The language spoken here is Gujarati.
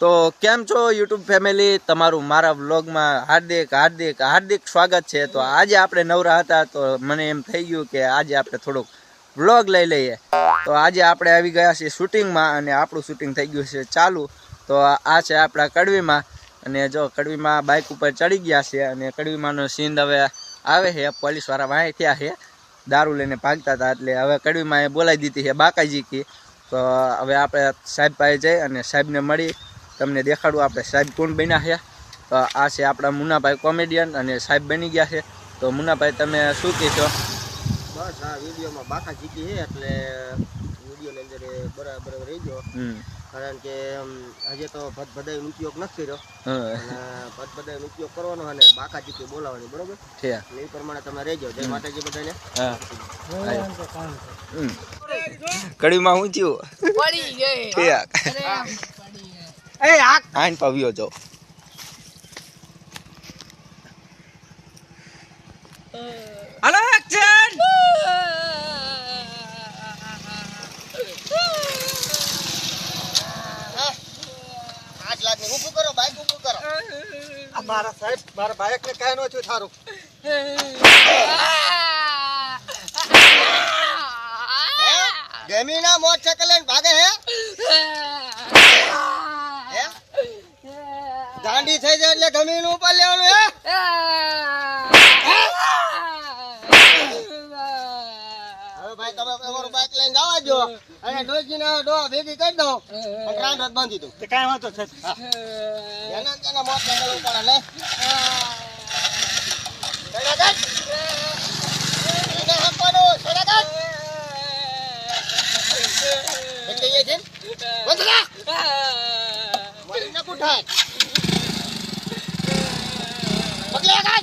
તો કેમ છો યુટ્યુબ ફેમિલી, તમારું મારા વ્લોગમાં હાર્દિક હાર્દિક હાર્દિક સ્વાગત છે। તો આજે આપણે નવરા હતા તો મને એમ થઈ ગયું કે આજે આપણે થોડુંક વ્લોગ લઈ લઈએ। તો આજે આપણે આવી ગયા છીએ શૂટિંગમાં અને આપણું શૂટિંગ થઈ ગયું છે ચાલુ। તો આ છે આપણા કડવીમાં અને જો કડવીમાં બાઇક ઉપર ચડી ગયા છે અને કડવીમાંનો સીન હવે આવે છે। પોલીસવાળા વાંહે થયા છે, દારૂ લઈને ભાગતા હતા એટલે હવે કડવીમાં એ બોલાવી દીધી છે બાકાજી કી। તો હવે આપણે સાહેબ પાસે જઈ અને સાહેબને મળી તમને દેખાડું આપણે સાહેબ કોણ બન્યા છે। તો આ છે આપણા મુન્નાભાઈ કોમેડિયન અને સાહેબ બની ગયા છે। તો મુન્નાભાઈ તમે શું કહેશો? બસ આ વિડીયોમાં બાકા જીકી છે એટલે વિડીયોની અંદર બરાબર રહી ગયો, કારણ કે હજે તો ભદભદાઈનો ઉપયોગ નથી કર્યો અને ભદભદાઈનો ઉપયોગ કરવાનો અને બાકા જીકી બોલાવવાની, બરોબર છે? એ પ્રમાણે તમે રહેજો। જય માતાજી બધાને। કડીમાં હું થયું? પડી ગઈ એ આન પાવ્યો જો હલો એક્શન। 5 લાખ ની ઊભું કરો, બાઈક ઊભું કરો। આ મારા સાહેબ, મારા બાઈક ને કાઈ ન થયું થારું। ગમીના મોટરસાઇકલ લઈને ભાગે હે? ગાંડી થઈ જાય એટલે ગમીનું ઉપર લેવાનું હે? હવે ભાઈ તમે તમારું બાઈક લઈને જવા દો અને ડોજીને ડો ભેગી કરી દો અને રાંડ બાંધી દો। તે કાઈ વાંધો છે એના મોટરસાઇકલ ઉપર લે Paglakan!